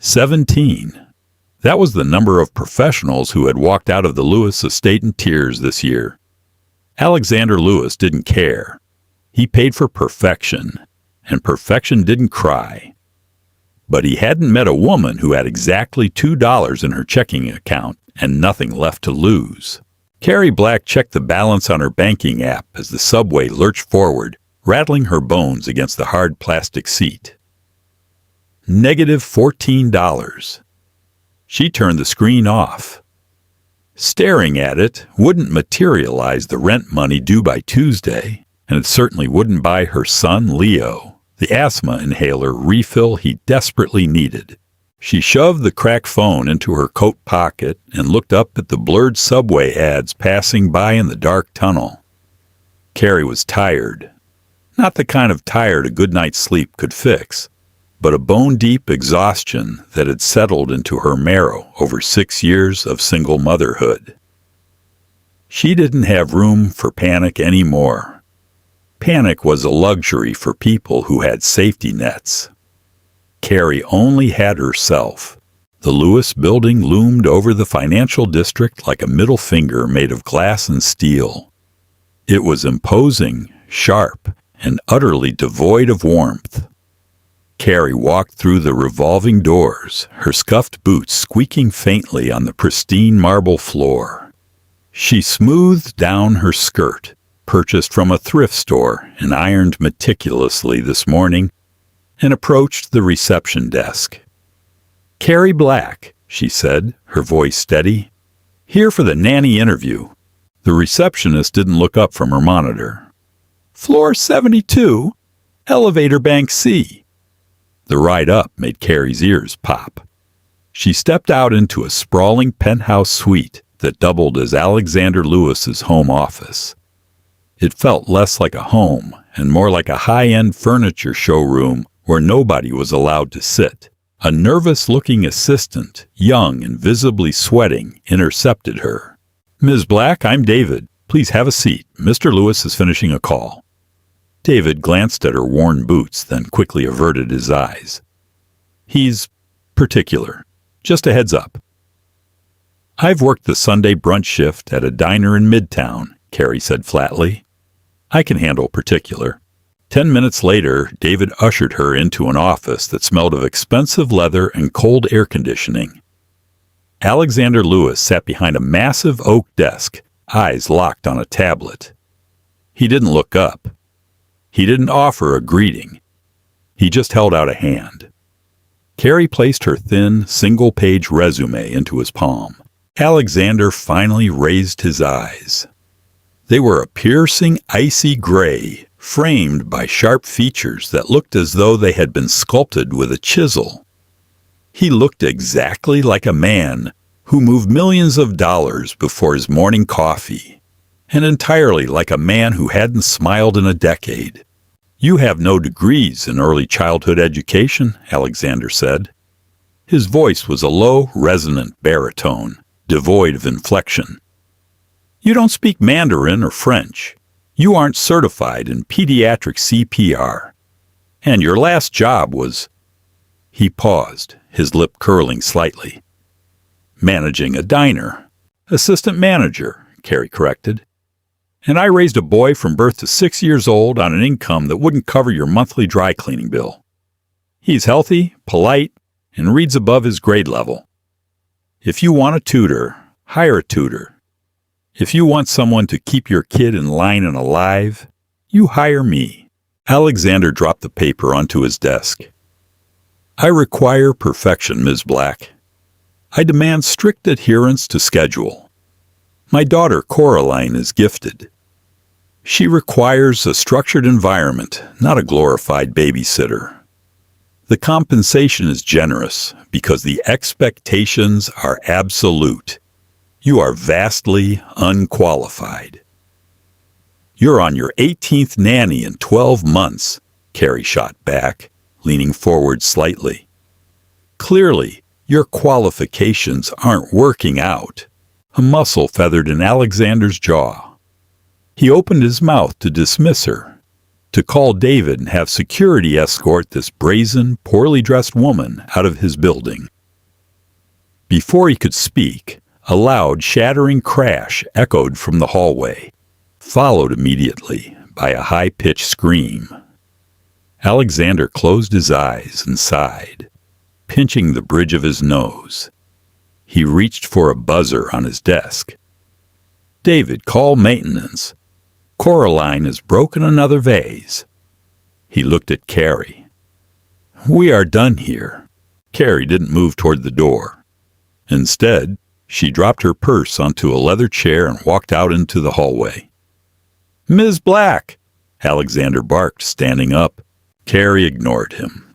17. That was the number of professionals who had walked out of the Lewis estate in tears this year. Alexander Lewis didn't care. He paid for perfection, and perfection didn't cry. But he hadn't met a woman who had exactly $2 in her checking account and nothing left to lose. Carrie Black checked the balance on her banking app as the subway lurched forward, rattling her bones against the hard plastic seat. Negative $14. She turned the screen off. Staring at it wouldn't materialize the rent money due by Tuesday, and it certainly wouldn't buy her son, Leo, the asthma inhaler refill he desperately needed. She shoved the cracked phone into her coat pocket and looked up at the blurred subway ads passing by in the dark tunnel. Carrie was tired. Not the kind of tired a good night's sleep could fix, but a bone-deep exhaustion that had settled into her marrow over 6 years of single motherhood. She didn't have room for panic anymore. Panic was a luxury for people who had safety nets. Carrie only had herself. The Lewis building loomed over the financial district like a middle finger made of glass and steel. It was imposing, sharp, and utterly devoid of warmth. Carrie walked through the revolving doors, her scuffed boots squeaking faintly on the pristine marble floor. She smoothed down her skirt, purchased from a thrift store and ironed meticulously this morning, and approached the reception desk. "Carrie Black," she said, her voice steady. "Here for the Nanny interview." The receptionist didn't look up from her monitor. "Floor 72, elevator bank C." The ride up made Carrie's ears pop. She stepped out into a sprawling penthouse suite that doubled as Alexander Lewis's home office. It felt less like a home and more like a high-end furniture showroom where nobody was allowed to sit. A nervous-looking assistant, young and visibly sweating, intercepted her. "Ms. Black, I'm David. Please have a seat. Mr. Lewis is finishing a call." David glanced at her worn boots, then quickly averted his eyes. "He's particular. Just a heads up." "I've worked the Sunday brunch shift at a diner in Midtown," Carrie said flatly. "I can handle particular." 10 minutes later, David ushered her into an office that smelled of expensive leather and cold air conditioning. Alexander Lewis sat behind a massive oak desk, eyes locked on a tablet. He didn't look up. He didn't offer a greeting. He just held out a hand. Carrie placed her thin, single-page resume into his palm. Alexander finally raised his eyes. They were a piercing, icy gray, framed by sharp features that looked as though they had been sculpted with a chisel. He looked exactly like a man who moved millions of dollars before his morning coffee, and entirely like a man who hadn't smiled in a decade. "You have no degrees in early childhood education," Alexander said. His voice was a low, resonant baritone, devoid of inflection. "You don't speak Mandarin or French. You aren't certified in pediatric CPR. And your last job was—" He paused, his lip curling slightly. "Managing a diner. Assistant manager," Carrie corrected. "And I raised a boy from birth to 6 years old on an income that wouldn't cover your monthly dry cleaning bill. He's healthy, polite, and reads above his grade level. If you want a tutor, hire a tutor. If you want someone to keep your kid in line and alive, you hire me." Alexander dropped the paper onto his desk. "I require perfection, Ms. Black. I demand strict adherence to schedule. My daughter Coraline is gifted. She requires a structured environment, not a glorified babysitter. The compensation is generous because the expectations are absolute. You are vastly unqualified." "You're on your 18th nanny in 12 months, Carrie shot back, leaning forward slightly. "Clearly, your qualifications aren't working out." A muscle feathered in Alexander's jaw. He opened his mouth to dismiss her. to call David and have security escort this brazen, poorly dressed woman out of his building. Before he could speak, a loud, shattering crash echoed from the hallway, followed immediately by a high-pitched scream. Alexander closed his eyes and sighed, pinching the bridge of his nose. He reached for a buzzer on his desk. "David, call maintenance. Coraline has broken another vase." He looked at Carrie. "We are done here." Carrie didn't move toward the door. Instead, she dropped her purse onto a leather chair and walked out into the hallway. "Ms. Black!" Alexander barked, standing up. Carrie ignored him.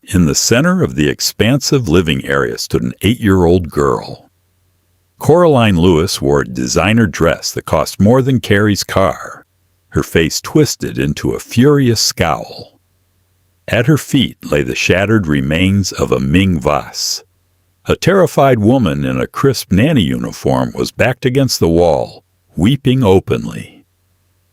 In the center of the expansive living area stood an 8-year-old girl. Coraline Lewis wore a designer dress that cost more than Carrie's car, her face twisted into a furious scowl. At her feet lay the shattered remains of a Ming vase. A terrified woman in a crisp nanny uniform was backed against the wall, weeping openly.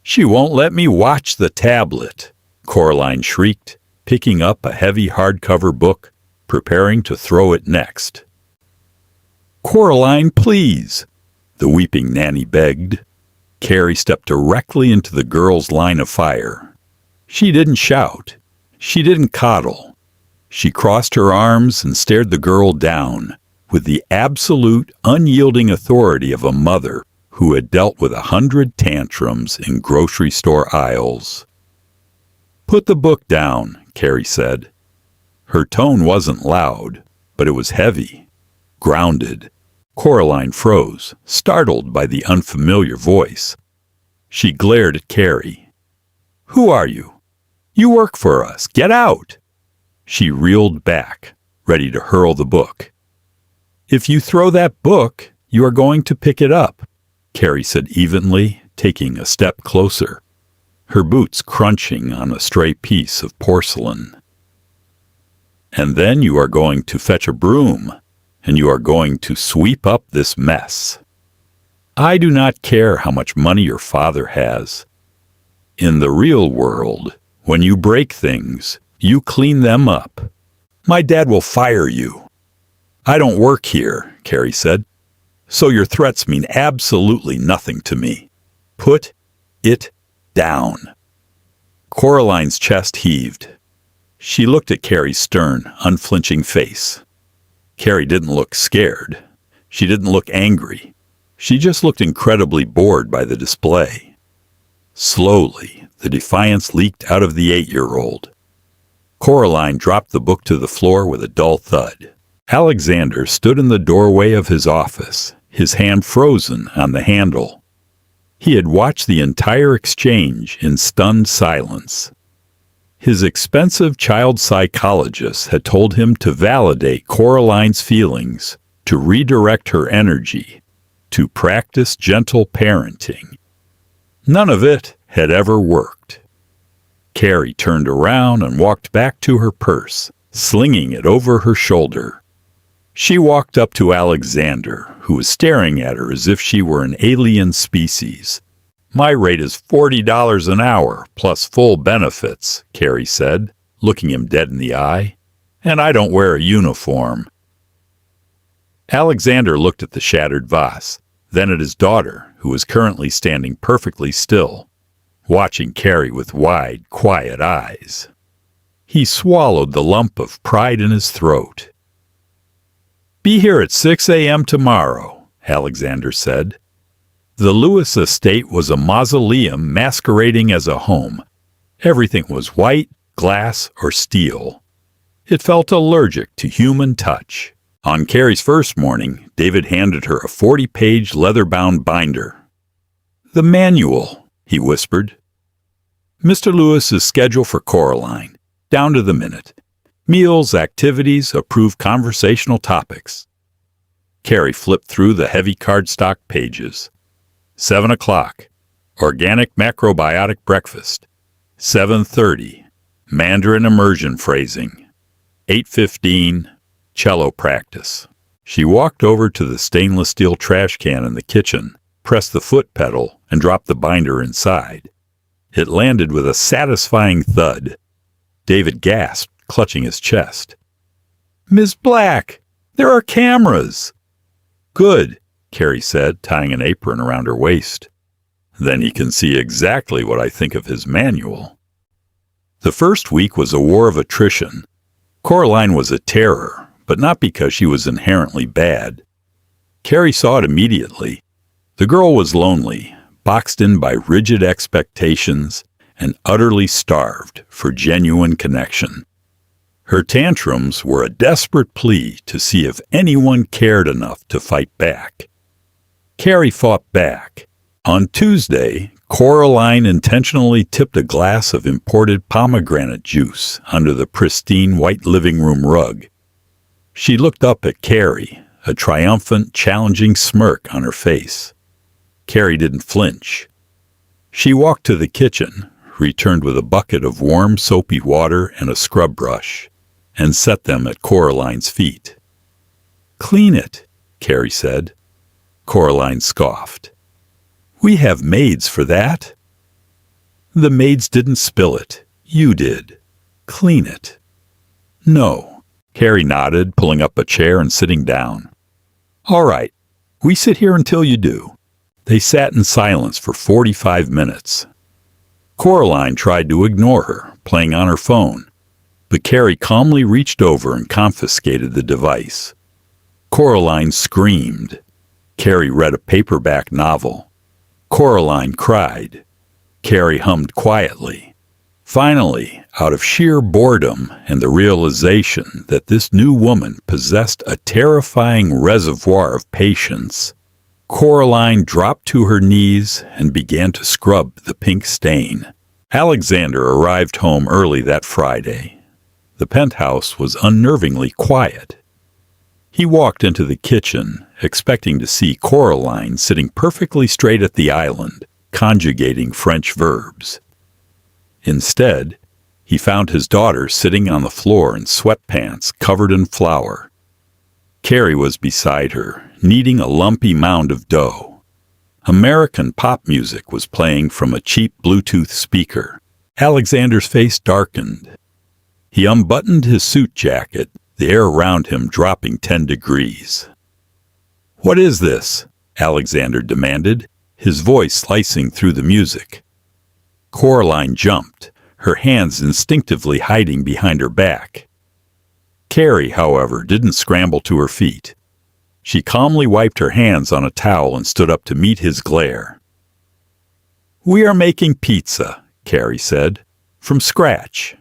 "She won't let me watch the tablet," Coraline shrieked, picking up a heavy hardcover book, preparing to throw it next. "Coraline, please," the weeping nanny begged. Carrie stepped directly into the girl's line of fire. She didn't shout. She didn't coddle. She crossed her arms and stared the girl down with the absolute, unyielding authority of a mother who had dealt with 100 tantrums in grocery store aisles. "Put the book down," Carrie said. Her tone wasn't loud, but it was heavy, grounded. Coraline froze, startled by the unfamiliar voice. She glared at Carrie. "Who are you? You work for us. Get out!" She reeled back, ready to hurl the book. "If you throw that book, you are going to pick it up," Carrie said evenly, taking a step closer, her boots crunching on a stray piece of porcelain. "And then you are going to fetch a broom, and you are going to sweep up this mess. I do not care how much money your father has. In the real world, when you break things, you clean them up. My dad will fire you." "I don't work here," Carrie said, "so your threats mean absolutely nothing to me. Put it down." Coraline's chest heaved. She looked at Carrie's stern, unflinching face. Carrie didn't look scared. She didn't look angry. She just looked incredibly bored by the display. Slowly, the defiance leaked out of the 8-year-old. Coraline dropped the book to the floor with a dull thud. Alexander stood in the doorway of his office, his hand frozen on the handle. He had watched the entire exchange in stunned silence. His expensive child psychologist had told him to validate Coraline's feelings, to redirect her energy, to practice gentle parenting. None of it had ever worked. Carrie turned around and walked back to her purse, slinging it over her shoulder. She walked up to Alexander, who was staring at her as if she were an alien species. "My rate is $40 an hour, plus full benefits," Carrie said, looking him dead in the eye. "And I don't wear a uniform." Alexander looked at the shattered vase, then at his daughter, who was currently standing perfectly still, watching Carrie with wide, quiet eyes. He swallowed the lump of pride in his throat. "Be here at 6 a.m. tomorrow," Alexander said. The Lewis estate was a mausoleum masquerading as a home. Everything was white, glass, or steel. It felt allergic to human touch. On Carrie's first morning, David handed her a 40-page leather-bound binder. "The manual," he whispered. "Mr. Lewis's schedule for Coraline, down to the minute. Meals, activities, approved conversational topics." Carrie flipped through the heavy cardstock pages. 7 o'clock, organic macrobiotic breakfast. 7:30, Mandarin immersion phrasing. 8:15, cello practice. She walked over to the stainless steel trash can in the kitchen, pressed the foot pedal, and dropped the binder inside. It landed with a satisfying thud. David gasped, clutching his chest. "Miss Black, there are cameras." "Good," Carrie said, tying an apron around her waist. "Then he can see exactly what I think of his manual." The first week was a war of attrition. Coraline was a terror, but not because she was inherently bad. Carrie saw it immediately. The girl was lonely, boxed in by rigid expectations, and utterly starved for genuine connection. Her tantrums were a desperate plea to see if anyone cared enough to fight back. Carrie fought back. On Tuesday, Coraline intentionally tipped a glass of imported pomegranate juice under the pristine white living room rug. She looked up at Carrie, a triumphant, challenging smirk on her face. Carrie didn't flinch. She walked to the kitchen, returned with a bucket of warm, soapy water and a scrub brush, and set them at Coraline's feet. "Clean it," Carrie said. Coraline scoffed. "We have maids for that." "The maids didn't spill it. You did. Clean it." "No." Carrie nodded, pulling up a chair and sitting down. "All right. We sit here until you do." They sat in silence for 45 minutes. Coraline tried to ignore her, playing on her phone, but Carrie calmly reached over and confiscated the device. Coraline screamed. Carrie read a paperback novel. Coraline cried. Carrie hummed quietly. Finally, out of sheer boredom and the realization that this new woman possessed a terrifying reservoir of patience, Coraline dropped to her knees and began to scrub the pink stain. Alexander arrived home early that Friday. The penthouse was unnervingly quiet. He walked into the kitchen, expecting to see Coraline sitting perfectly straight at the island, conjugating French verbs. Instead, he found his daughter sitting on the floor in sweatpants covered in flour. Carrie was beside her, kneading a lumpy mound of dough. American pop music was playing from a cheap Bluetooth speaker. Alexander's face darkened. He unbuttoned his suit jacket, the air around him dropping 10 degrees. "What is this?" Alexander demanded, his voice slicing through the music. Coraline jumped, her hands instinctively hiding behind her back. Carrie, however, didn't scramble to her feet. She calmly wiped her hands on a towel and stood up to meet his glare. "We are making pizza," Carrie said, "from scratch."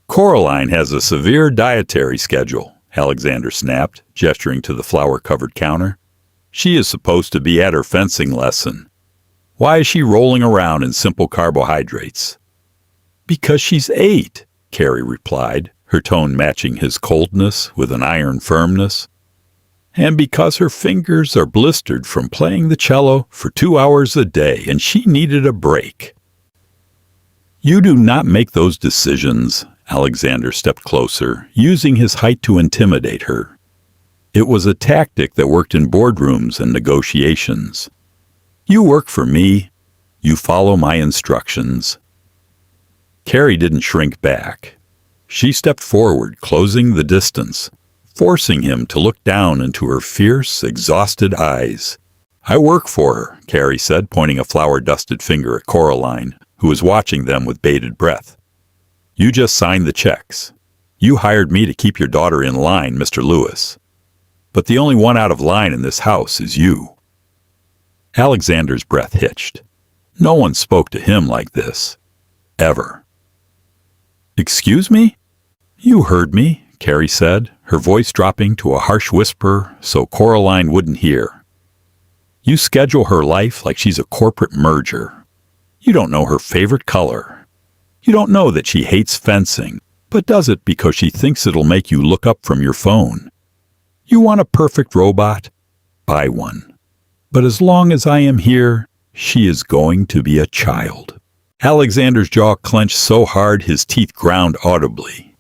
"Coraline has a severe dietary schedule," Alexander snapped, gesturing to the flour-covered counter. "She is supposed to be at her fencing lesson. Why is she rolling around in simple carbohydrates?" "Because she's 8, Carrie replied, her tone matching his coldness with an iron firmness. "And because her fingers are blistered from playing the cello for 2 hours a day and she needed a break." "You do not make those decisions." Alexander stepped closer, using his height to intimidate her. It was a tactic that worked in boardrooms and negotiations. "You work for me. You follow my instructions." Carrie didn't shrink back. She stepped forward, closing the distance, forcing him to look down into her fierce, exhausted eyes. "I work for her," Carrie said, pointing a flour-dusted finger at Coraline, who was watching them with bated breath. "You just signed the checks. You hired me to keep your daughter in line, Mr. Lewis. But the only one out of line in this house is you." Alexander's breath hitched. No one spoke to him like this. Ever. "Excuse me?" "You heard me," Carrie said, her voice dropping to a harsh whisper so Coraline wouldn't hear. "You schedule her life like she's a corporate merger. You don't know her favorite color. You don't know that she hates fencing, but does it because she thinks it'll make you look up from your phone. You want a perfect robot? Buy one. But as long as I am here, she is going to be a child." Alexander's jaw clenched so hard his teeth ground audibly.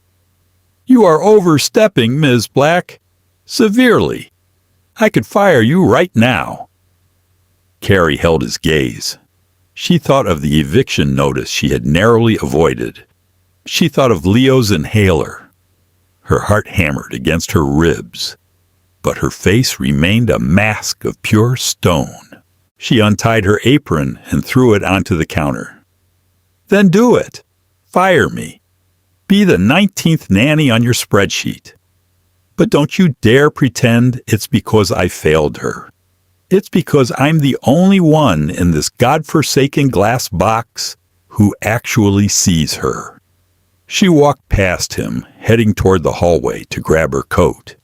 "You are overstepping, Ms. Black. Severely. I could fire you right now." Carrie held his gaze. She thought of the eviction notice she had narrowly avoided. She thought of Leo's inhaler. Her heart hammered against her ribs, but her face remained a mask of pure stone. She untied her apron and threw it onto the counter. Then do it. Fire me. Be the 19th nanny on your spreadsheet. But don't you dare pretend it's because I failed her. It's because I'm the only one in this godforsaken glass box who actually sees her. She walked past him, heading toward the hallway to grab her coat.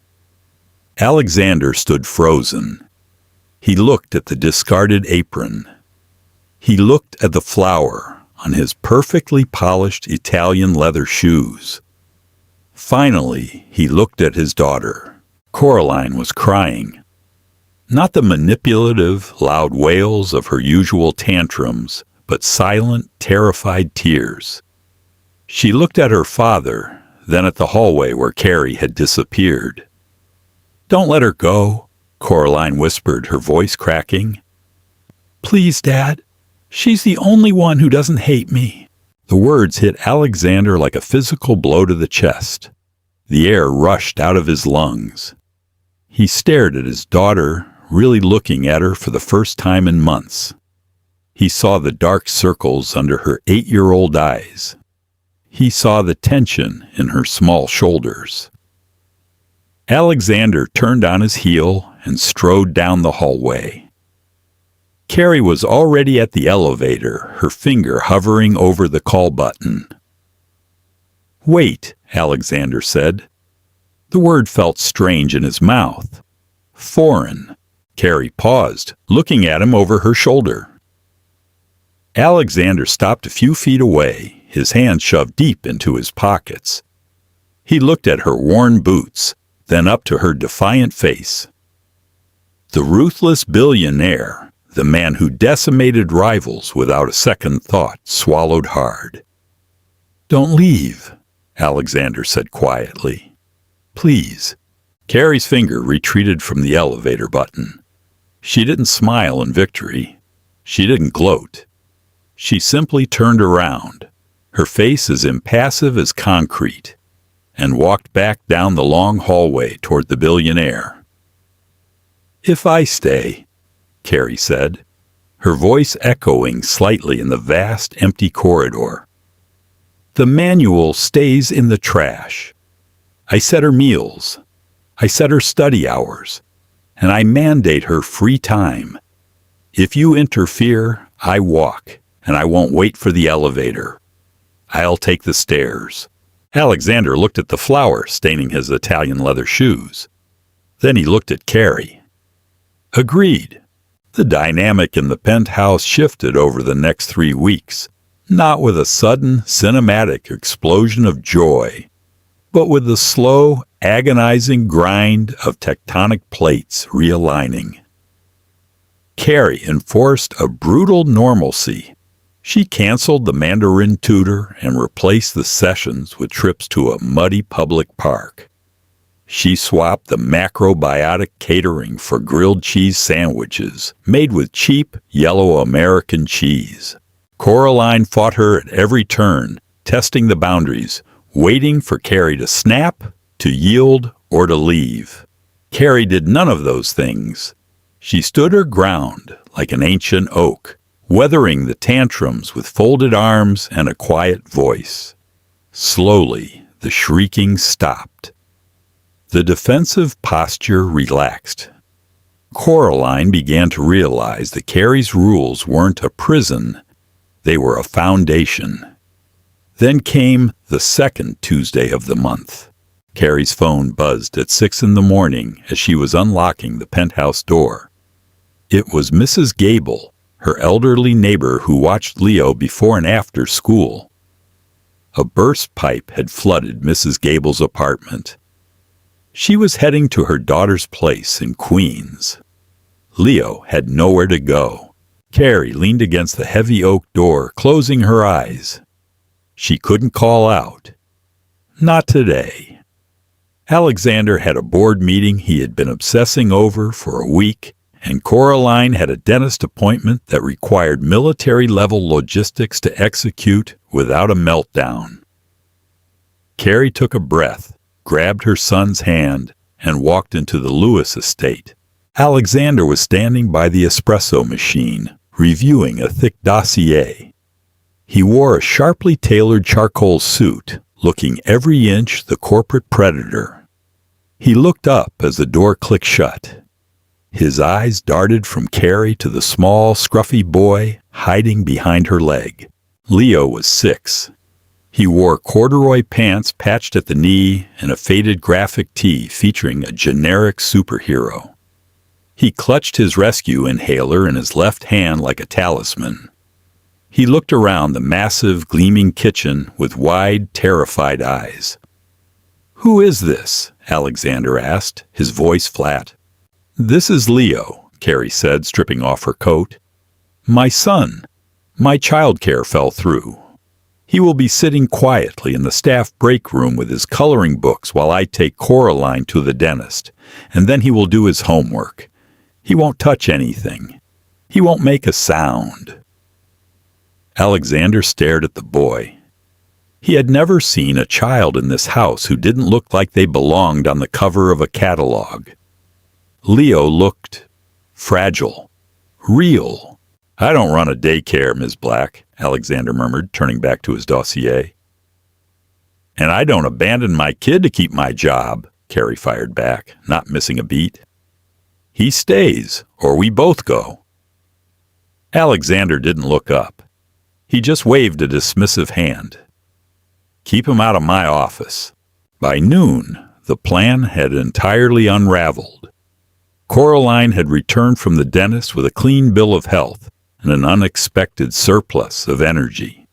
Alexander stood frozen. He looked at the discarded apron. He looked at the flower on his perfectly polished Italian leather shoes. Finally, he looked at his daughter. Coraline was crying. Not the manipulative, loud wails of her usual tantrums, but silent, terrified tears. She looked at her father, then at the hallway where Carrie had disappeared. "Don't let her go," Coraline whispered, her voice cracking. "Please, Dad. She's the only one who doesn't hate me." The words hit Alexander like a physical blow to the chest. The air rushed out of his lungs. He stared at his daughter, really looking at her for the first time in months. He saw the dark circles under her 8-year-old eyes. He saw the tension in her small shoulders. Alexander turned on his heel and strode down the hallway. Carrie was already at the elevator, her finger hovering over the call button. "Wait," Alexander said. The word felt strange in his mouth. Foreign. Carrie paused, looking at him over her shoulder. Alexander stopped a few feet away, his hands shoved deep into his pockets. He looked at her worn boots, then up to her defiant face. The ruthless billionaire, the man who decimated rivals without a second thought, swallowed hard. "Don't leave," Alexander said quietly. "Please." Carrie's finger retreated from the elevator button. She didn't smile in victory. She didn't gloat. She simply turned around, her face as impassive as concrete, and walked back down the long hallway toward the billionaire. "If I stay," Carrie said, her voice echoing slightly in the vast, empty corridor. "The manual stays in the trash. I set her meals. I set her study hours. And I mandate her free time. If you interfere, I walk, and I won't wait for the elevator. I'll take the stairs." Alexander looked at the flower staining his Italian leather shoes. Then he looked at Carrie. Agreed. The dynamic in the penthouse shifted over the next 3 weeks, not with a sudden, cinematic explosion of joy, but with the slow, agonizing grind of tectonic plates realigning. Carrie enforced a brutal normalcy. She canceled the Mandarin tutor and replaced the sessions with trips to a muddy public park. She swapped the macrobiotic catering for grilled cheese sandwiches made with cheap, yellow American cheese. Coraline fought her at every turn, testing the boundaries, waiting for Carrie to snap, to yield, or to leave. Carrie did none of those things. She stood her ground like an ancient oak, weathering the tantrums with folded arms and a quiet voice. Slowly, the shrieking stopped. The defensive posture relaxed. Coraline began to realize that Carrie's rules weren't a prison, they were a foundation. Then came the second Tuesday of the month. Carrie's phone buzzed at 6 a.m. as she was unlocking the penthouse door. It was Mrs. Gable, her elderly neighbor who watched Leo before and after school. A burst pipe had flooded Mrs. Gable's apartment. She was heading to her daughter's place in Queens. Leo had nowhere to go. Carrie leaned against the heavy oak door, closing her eyes. She couldn't call out. Not today. Alexander had a board meeting he had been obsessing over for a week, and Coraline had a dentist appointment that required military-level logistics to execute without a meltdown. Carrie took a breath, grabbed her son's hand, and walked into the Lewis estate. Alexander was standing by the espresso machine, reviewing a thick dossier. He wore a sharply tailored charcoal suit, looking every inch the corporate predator. He looked up as the door clicked shut. His eyes darted from Carrie to the small, scruffy boy hiding behind her leg. Leo was 6. He wore corduroy pants patched at the knee and a faded graphic tee featuring a generic superhero. He clutched his rescue inhaler in his left hand like a talisman. He looked around the massive, gleaming kitchen with wide, terrified eyes. "Who is this?" Alexander asked, his voice flat. "This is Leo," Carrie said, stripping off her coat. "My son. My childcare fell through. He will be sitting quietly in the staff break room with his coloring books while I take Coraline to the dentist, and then he will do his homework. He won't touch anything. He won't make a sound." Alexander stared at the boy. He had never seen a child in this house who didn't look like they belonged on the cover of a catalog. Leo looked fragile, real. "I don't run a daycare, Ms. Black," Alexander murmured, turning back to his dossier. "And I don't abandon my kid to keep my job," Carrie fired back, not missing a beat. "He stays, or we both go." Alexander didn't look up. He just waved a dismissive hand. "Keep him out of my office." By noon, the plan had entirely unraveled. Coraline had returned from the dentist with a clean bill of health and an unexpected surplus of energy.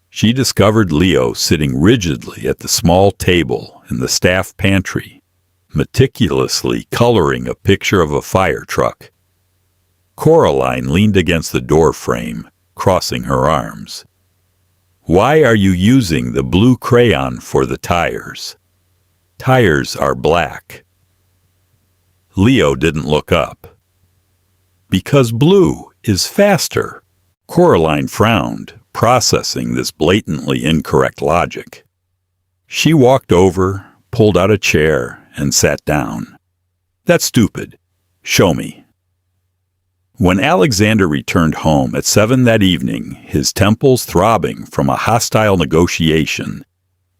She discovered Leo sitting rigidly at the small table in the staff pantry, meticulously coloring a picture of a fire truck. Coraline leaned against the door frame, crossing her arms. "Why are you using the blue crayon for the tires? Tires are black." Leo didn't look up. "Because blue is faster." Coraline frowned, processing this blatantly incorrect logic. She walked over, pulled out a chair, and sat down. "That's stupid. Show me." When Alexander returned home at 7 that evening, his temples throbbing from a hostile negotiation,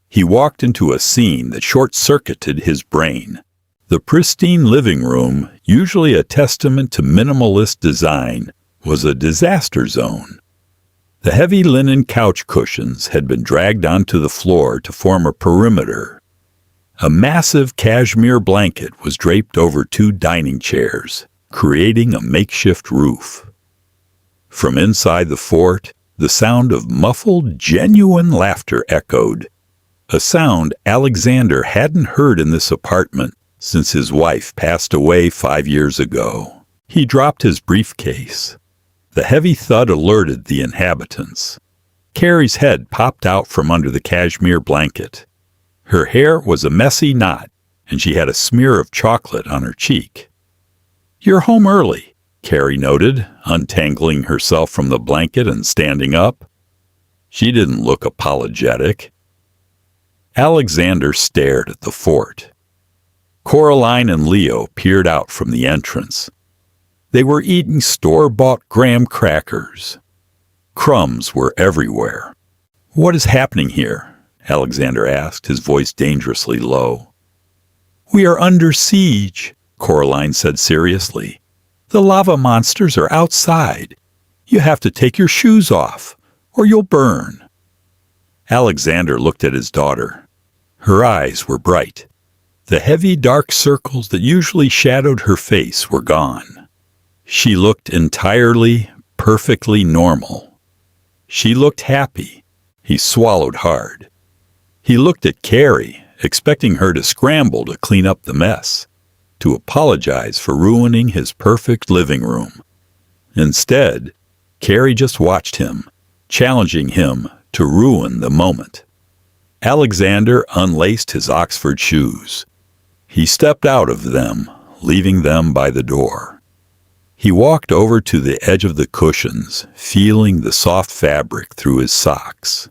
he walked into a scene that short-circuited his brain. The pristine living room, usually a testament to minimalist design, was a disaster zone. The heavy linen couch cushions had been dragged onto the floor to form a perimeter. A massive cashmere blanket was draped over 2 dining chairs, creating a makeshift roof. From inside the fort, the sound of muffled, genuine laughter echoed, a sound Alexander hadn't heard in this apartment since his wife passed away 5 years ago. He dropped his briefcase. The heavy thud alerted the inhabitants. Carrie's head popped out from under the cashmere blanket. Her hair was a messy knot, and she had a smear of chocolate on her cheek. "You're home early," Carrie noted, untangling herself from the blanket and standing up. She didn't look apologetic. Alexander stared at the fort. Coraline and Leo peered out from the entrance. They were eating store-bought graham crackers. Crumbs were everywhere. "What is happening here?" Alexander asked, his voice dangerously low. "We are under siege," Coraline said seriously. "The lava monsters are outside. You have to take your shoes off, or you'll burn." Alexander looked at his daughter. Her eyes were bright. The heavy, dark circles that usually shadowed her face were gone. She looked entirely, perfectly normal. She looked happy. He swallowed hard. He looked at Carrie, expecting her to scramble to clean up the mess, to apologize for ruining his perfect living room. Instead, Carrie just watched him, challenging him to ruin the moment. Alexander unlaced his Oxford shoes. He stepped out of them, leaving them by the door. He walked over to the edge of the cushions, feeling the soft fabric through his socks.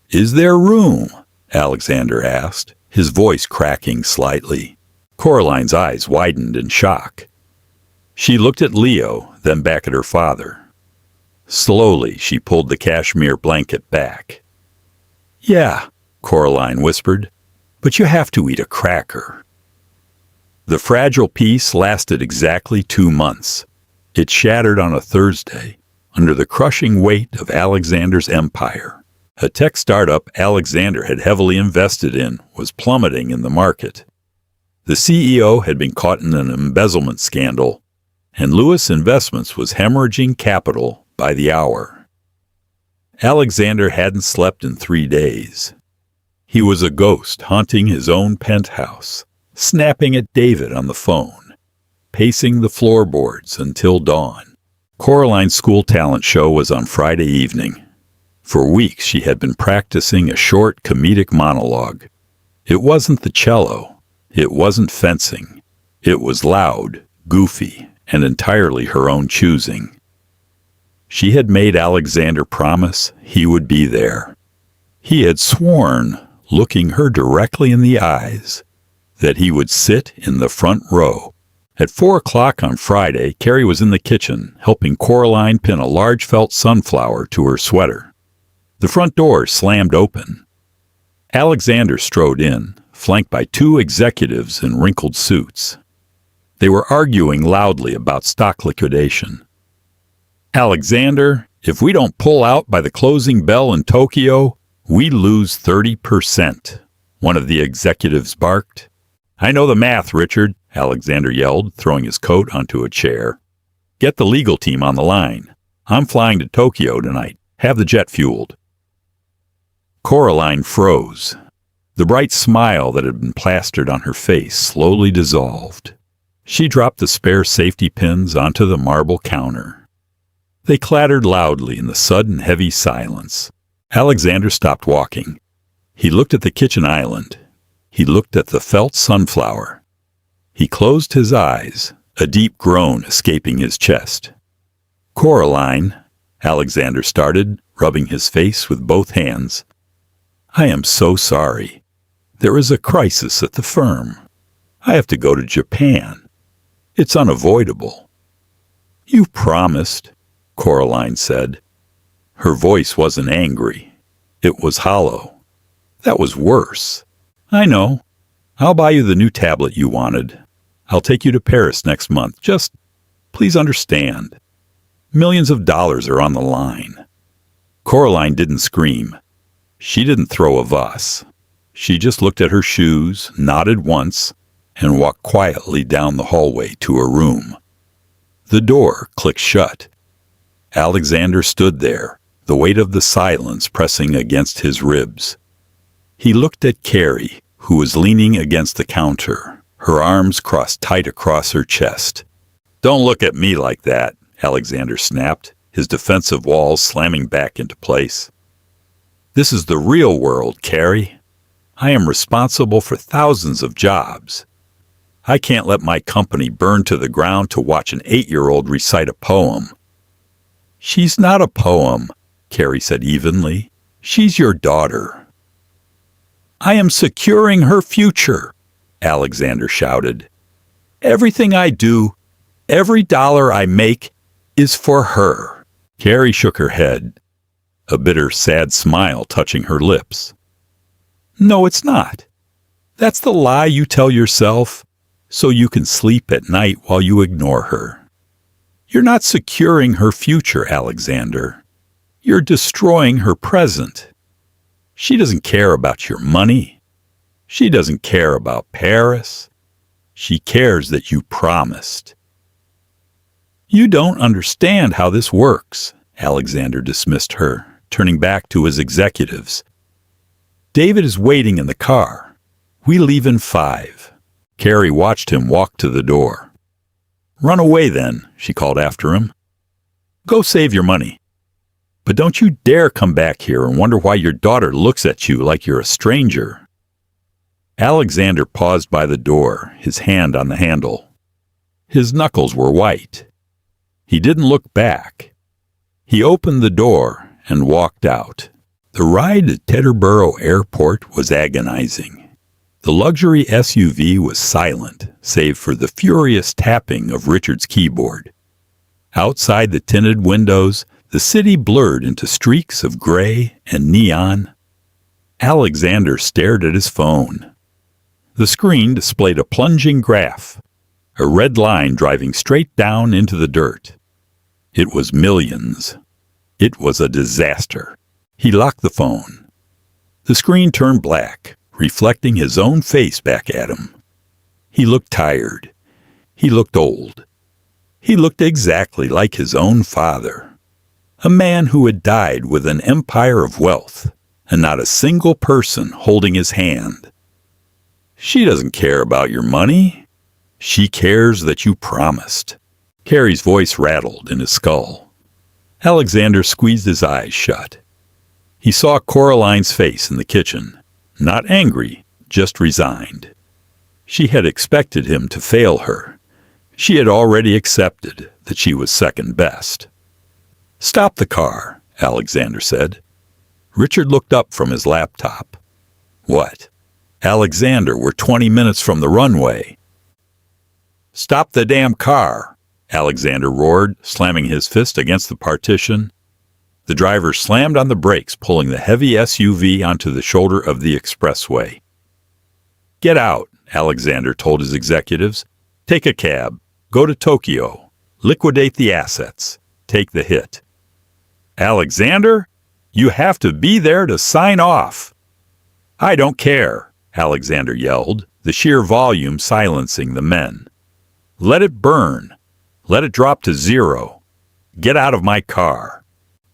"Is there room?" Alexander asked, his voice cracking slightly. Coraline's eyes widened in shock. She looked at Leo, then back at her father. Slowly, she pulled the cashmere blanket back. "Yeah," Coraline whispered, "but you have to eat a cracker." The fragile piece lasted exactly 2 months. It shattered on a Thursday, under the crushing weight of Alexander's empire. A tech startup Alexander had heavily invested in was plummeting in the market. The CEO had been caught in an embezzlement scandal, and Lewis Investments was hemorrhaging capital by the hour. Alexander hadn't slept in 3 days. He was a ghost haunting his own penthouse, snapping at David on the phone, pacing the floorboards until dawn. Coraline's school talent show was on Friday evening. For weeks she had been practicing a short comedic monologue. It wasn't the cello. It wasn't fencing. It was loud, goofy, and entirely her own choosing. She had made Alexander promise he would be there. He had sworn, looking her directly in the eyes, that he would sit in the front row. At 4 o'clock on Friday, Carrie was in the kitchen, helping Coraline pin a large felt sunflower to her sweater. The front door slammed open. Alexander strode in, flanked by 2 executives in wrinkled suits. They were arguing loudly about stock liquidation. "Alexander, if we don't pull out by the closing bell in Tokyo, we lose 30%, one of the executives barked. "I know the math, Richard," Alexander yelled, throwing his coat onto a chair. "Get the legal team on the line. I'm flying to Tokyo tonight. Have the jet fueled." Coraline froze. The bright smile that had been plastered on her face slowly dissolved. She dropped the spare safety pins onto the marble counter. They clattered loudly in the sudden heavy silence. Alexander stopped walking. He looked at the kitchen island. He looked at the felt sunflower. He closed his eyes, a deep groan escaping his chest. "Coraline," Alexander started, rubbing his face with both hands. "I am so sorry. There is a crisis at the firm. I have to go to Japan. It's unavoidable." "You promised," Coraline said. Her voice wasn't angry. It was hollow. "That was worse." "I know. I'll buy you the new tablet you wanted. I'll take you to Paris next month. Just, please understand. Millions of dollars are on the line." Coraline didn't scream. She didn't throw a vase. She just looked at her shoes, nodded once, and walked quietly down the hallway to her room. The door clicked shut. Alexander stood there, the weight of the silence pressing against his ribs. He looked at Carrie, who was leaning against the counter, her arms crossed tight across her chest. "Don't look at me like that," Alexander snapped, his defensive walls slamming back into place. "This is the real world, Carrie. I am responsible for thousands of jobs. I can't let my company burn to the ground to watch an 8-year-old recite a poem." "She's not a poem," Carrie said evenly. "She's your daughter." "I am securing her future," Alexander shouted. "Everything I do, every dollar I make, is for her." Carrie shook her head, a bitter, sad smile touching her lips. "No, it's not. That's the lie you tell yourself so you can sleep at night while you ignore her. You're not securing her future, Alexander. You're destroying her present. She doesn't care about your money. She doesn't care about Paris. She cares that you promised." "You don't understand how this works," Alexander dismissed her, turning back to his executives. "David is waiting in the car. We leave in 5. Carrie watched him walk to the door. "Run away then," she called after him. "Go save your money. But don't you dare come back here and wonder why your daughter looks at you like you're a stranger." Alexander paused by the door, his hand on the handle. His knuckles were white. He didn't look back. He opened the door and walked out. The ride to Teterboro Airport was agonizing. The luxury SUV was silent, save for the furious tapping of Richard's keyboard. Outside the tinted windows, the city blurred into streaks of gray and neon. Alexander stared at his phone. The screen displayed a plunging graph, a red line driving straight down into the dirt. It was millions. It was a disaster. He locked the phone. The screen turned black, reflecting his own face back at him. He looked tired. He looked old. He looked exactly like his own father, a man who had died with an empire of wealth and not a single person holding his hand. She doesn't care about your money. She cares that you promised. Carrie's voice rattled in his skull. Alexander squeezed his eyes shut. He saw Coraline's face in the kitchen, not angry, just resigned. She had expected him to fail her. She had already accepted that she was second best. "Stop the car," Alexander said. Richard looked up from his laptop. "What?" "Alexander, we're 20 minutes from the runway." "Stop the damn car," Alexander roared, slamming his fist against the partition. The driver slammed on the brakes, pulling the heavy SUV onto the shoulder of the expressway. "Get out," Alexander told his executives. "Take a cab. Go to Tokyo. Liquidate the assets. Take the hit." "Alexander, you have to be there to sign off." "I don't care," Alexander yelled, the sheer volume silencing the men. "Let it burn. Let it drop to zero. Get out of my car."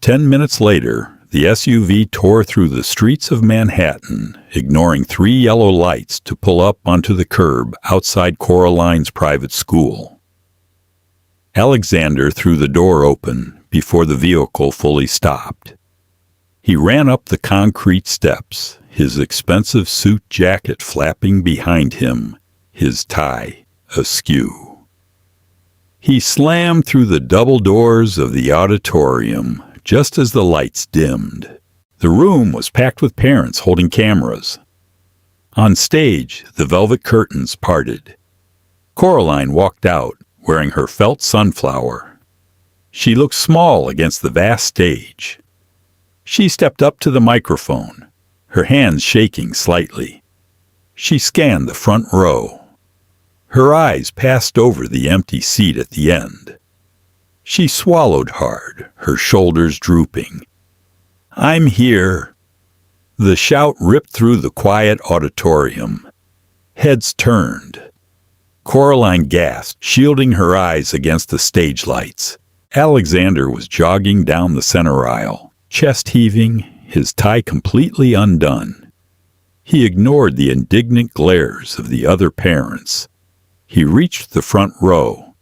10 minutes later, the SUV tore through the streets of Manhattan, ignoring 3 yellow lights to pull up onto the curb outside Coraline's private school. Alexander threw the door open before the vehicle fully stopped. He ran up the concrete steps, his expensive suit jacket flapping behind him, his tie askew. He slammed through the double doors of the auditorium just as the lights dimmed. The room was packed with parents holding cameras. On stage, the velvet curtains parted. Coraline walked out, wearing her felt sunflower. She looked small against the vast stage. She stepped up to the microphone, her hands shaking slightly. She scanned the front row. Her eyes passed over the empty seat at the end. She swallowed hard, her shoulders drooping. "I'm here." The shout ripped through the quiet auditorium. Heads turned. Coraline gasped, shielding her eyes against the stage lights. Alexander was jogging down the center aisle, chest heaving, his tie completely undone. He ignored the indignant glares of the other parents. He reached the front row,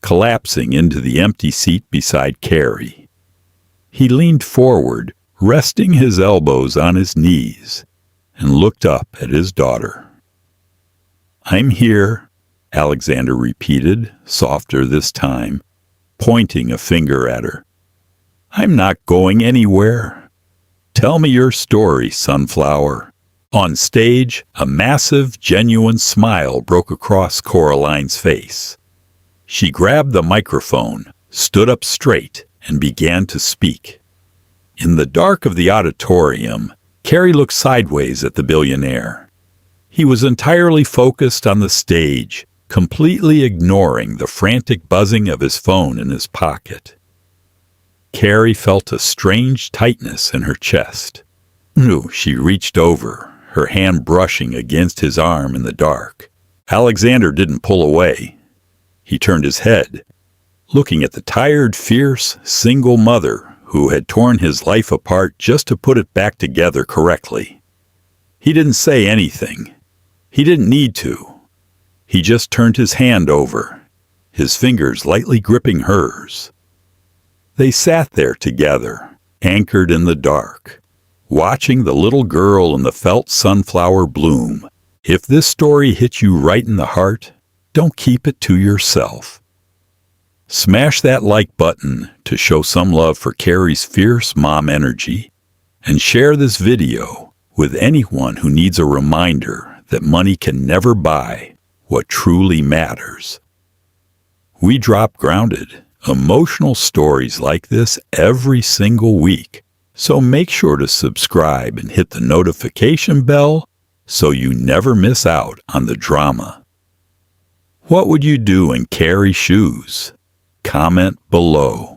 collapsing into the empty seat beside Carrie. He leaned forward, resting his elbows on his knees, and looked up at his daughter. "I'm here," Alexander repeated, softer this time, pointing a finger at her. "I'm not going anywhere. Tell me your story, Sunflower." On stage, a massive, genuine smile broke across Coraline's face. She grabbed the microphone, stood up straight, and began to speak. In the dark of the auditorium, Carrie looked sideways at the billionaire. He was entirely focused on the stage, completely ignoring the frantic buzzing of his phone in his pocket. Carrie felt a strange tightness in her chest. She reached over, her hand brushing against his arm in the dark. Alexander didn't pull away. He turned his head, looking at the tired, fierce, single mother who had torn his life apart just to put it back together correctly. He didn't say anything. He didn't need to. He just turned his hand over, his fingers lightly gripping hers. They sat there together, anchored in the dark, watching the little girl in the felt sunflower bloom. If this story hit you right in the heart, Don't keep it to yourself. Smash that like button to show some love for Carrie's fierce mom energy, and share this video with anyone who needs a reminder that money can never buy what truly matters. We drop grounded, emotional stories like this every single week, so make sure to subscribe and hit the notification bell so you never miss out on the drama. What would you do in Carrie's shoes? Comment below.